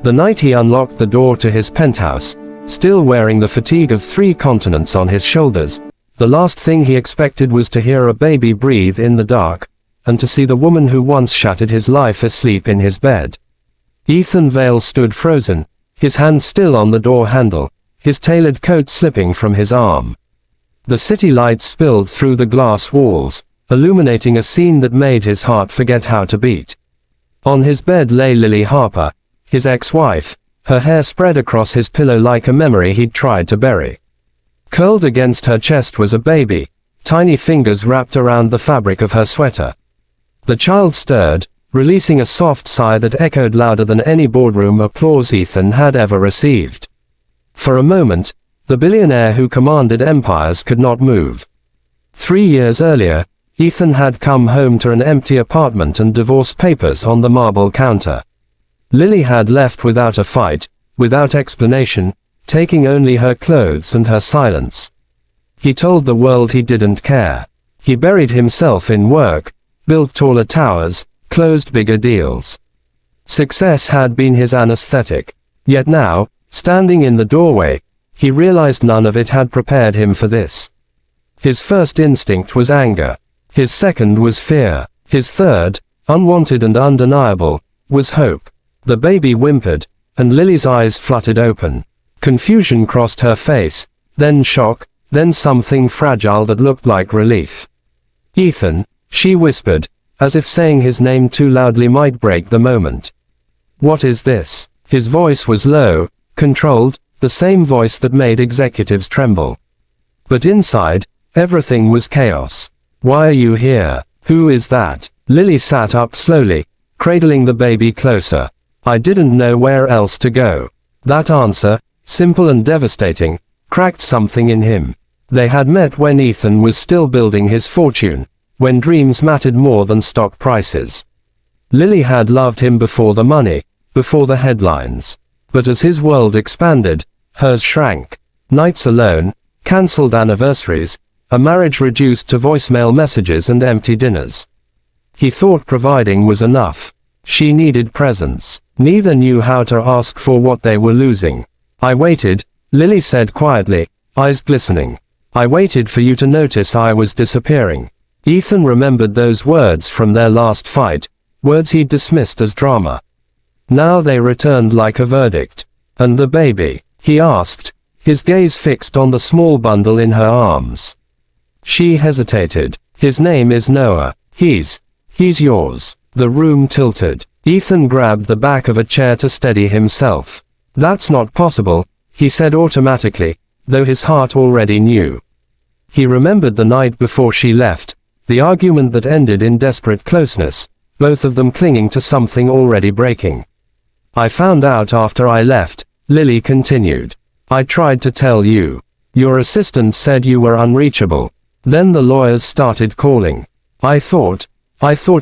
The night he unlocked the door to his penthouse, still wearing the fatigue of 3 continents on his shoulders, the last thing he expected was to hear a baby breathe in the dark, and to see the woman who once shattered his life asleep in his bed. Ethan Vale stood frozen, his hand still on the door handle, his tailored coat slipping from his arm. The city lights spilled through the glass walls, illuminating a scene that made his heart forget how to beat. On his bed lay Lily Harper, his ex-wife, her hair spread across his pillow like a memory he'd tried to bury. Curled against her chest was a baby, tiny fingers wrapped around the fabric of her sweater. The child stirred, releasing a soft sigh that echoed louder than any boardroom applause Ethan had ever received. For a moment, the billionaire who commanded empires could not move. 3 years earlier, Ethan had come home to an empty apartment and divorce papers on the marble counter. Lily had left without a fight, without explanation, taking only her clothes and her silence. He told the world he didn't care. He buried himself in work, built taller towers, closed bigger deals. Success had been his anesthetic. Yet now, standing in the doorway, he realized none of it had prepared him for this. His first instinct was anger. His second was fear. His third, unwanted and undeniable, was hope. The baby whimpered, and Lily's eyes fluttered open. Confusion crossed her face, then shock, then something fragile that looked like relief. "Ethan," she whispered, as if saying his name too loudly might break the moment. "What is this?" His voice was low, controlled, the same voice that made executives tremble. But inside, everything was chaos. "Why are you here? Who is that?" Lily sat up slowly, cradling the baby closer. "I didn't know where else to go." That answer, simple and devastating, cracked something in him. They had met when Ethan was still building his fortune, when dreams mattered more than stock prices. Lily had loved him before the money, before the headlines. But as his world expanded, hers shrank. Nights alone, cancelled anniversaries, a marriage reduced to voicemail messages and empty dinners. He thought providing was enough. She needed presence. Neither knew how to ask for what they were losing. "I waited," Lily said quietly, eyes glistening. "I waited for you to notice I was disappearing." Ethan remembered those words from their last fight, words he'd dismissed as drama. Now they returned like a verdict. "And the baby?" he asked, his gaze fixed on the small bundle in her arms. She hesitated. "His name is Noah. He's yours." The room tilted. Ethan grabbed the back of a chair to steady himself. "That's not possible," he said automatically, though his heart already knew. He remembered the night before she left, the argument that ended in desperate closeness, both of them clinging to something already breaking. "I found out after I left," Lily continued. "I tried to tell you. Your assistant said you were unreachable. Then the lawyers started calling. I thought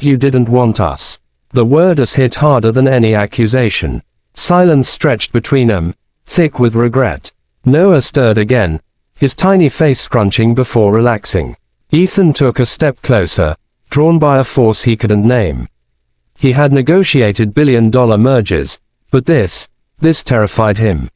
you didn't want us." The word hit harder than any accusation. Silence stretched between them, thick with regret. Noah stirred again, his tiny face scrunching before relaxing. Ethan took a step closer, drawn by a force he couldn't name. He had negotiated billion-dollar mergers, but this terrified him.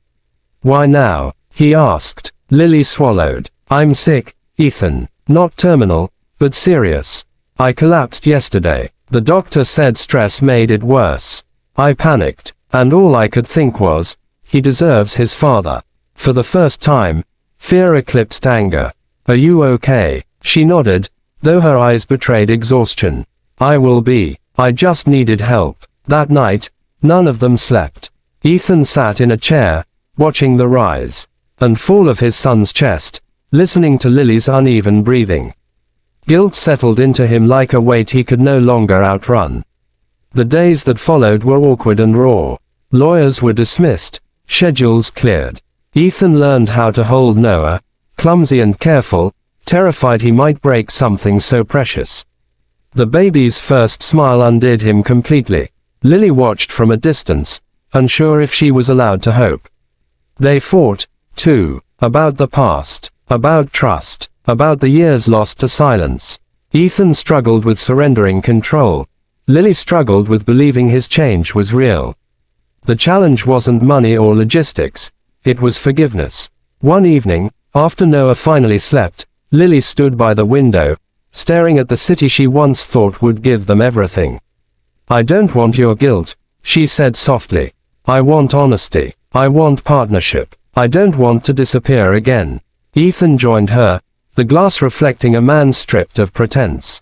"Why now?" he asked. Lily swallowed. "I'm sick, Ethan. Not terminal, but serious. I collapsed yesterday. The doctor said stress made it worse. I panicked, and all I could think was, he deserves his father." For the first time, fear eclipsed anger. "Are you okay?" She nodded, though her eyes betrayed exhaustion. "I will be. I just needed help." That night, none of them slept. Ethan sat in a chair, watching the rise and fall of his son's chest, listening to Lily's uneven breathing. Guilt settled into him like a weight he could no longer outrun. The days that followed were awkward and raw. Lawyers were dismissed, schedules cleared. Ethan learned how to hold Noah, clumsy and careful, terrified he might break something so precious. The baby's first smile undid him completely. Lily watched from a distance, unsure if she was allowed to hope. They fought, too, about the past, about trust, about the years lost to silence. Ethan struggled with surrendering control. Lily struggled with believing his change was real. The challenge wasn't money or logistics, it was forgiveness. One evening, after Noah finally slept, Lily stood by the window, staring at the city she once thought would give them everything. "I don't want your guilt," she said softly. "I want honesty. I want partnership. I don't want to disappear again." Ethan joined her, the glass reflecting a man stripped of pretense.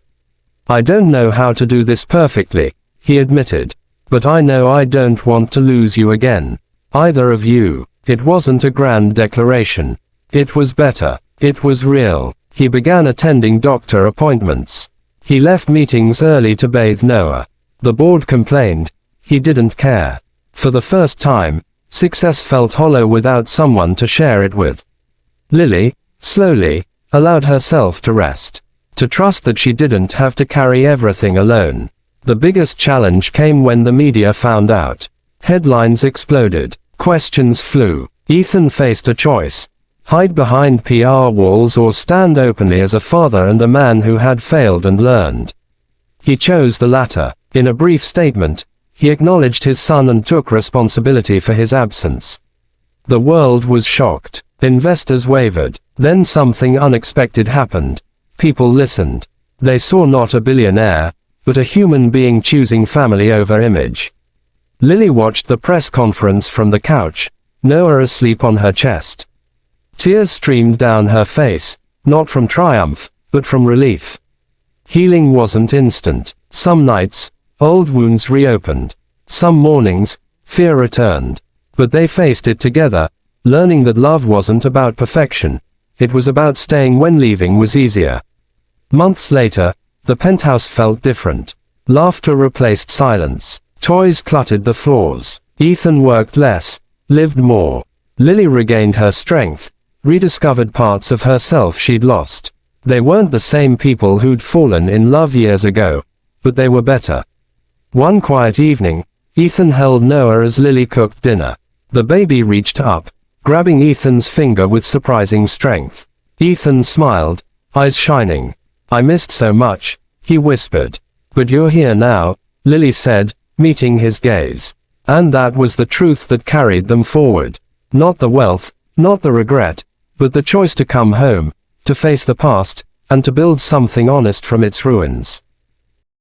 "I don't know how to do this perfectly," he admitted. "But I know I don't want to lose you again. Either of you." It wasn't a grand declaration. It was better. It was real. He began attending doctor appointments. He left meetings early to bathe Noah. The board complained. He didn't care. For the first time, success felt hollow without someone to share it with. Lily, slowly, allowed herself to rest. To trust that she didn't have to carry everything alone. The biggest challenge came when the media found out. Headlines exploded. Questions flew. Ethan faced a choice. Hide behind PR walls or stand openly as a father and a man who had failed and learned. He chose the latter. In a brief statement, he acknowledged his son and took responsibility for his absence. The world was shocked. Investors wavered. Then something unexpected happened. People listened. They saw not a billionaire, but a human being choosing family over image. Lily watched the press conference from the couch, Noah asleep on her chest. Tears streamed down her face, not from triumph, but from relief. Healing wasn't instant. Some nights, old wounds reopened. Some mornings, fear returned. But they faced it together, learning that love wasn't about perfection. It was about staying when leaving was easier. Months later, the penthouse felt different. Laughter replaced silence. Toys cluttered the floors. Ethan worked less, lived more. Lily regained her strength, rediscovered parts of herself she'd lost. They weren't the same people who'd fallen in love years ago, but they were better. One quiet evening, Ethan held Noah as Lily cooked dinner. The baby reached up, grabbing Ethan's finger with surprising strength. Ethan smiled, eyes shining. "I missed so much," he whispered. "But you're here now," Lily said, meeting his gaze. And that was the truth that carried them forward. Not the wealth, not the regret, but the choice to come home, to face the past, and to build something honest from its ruins.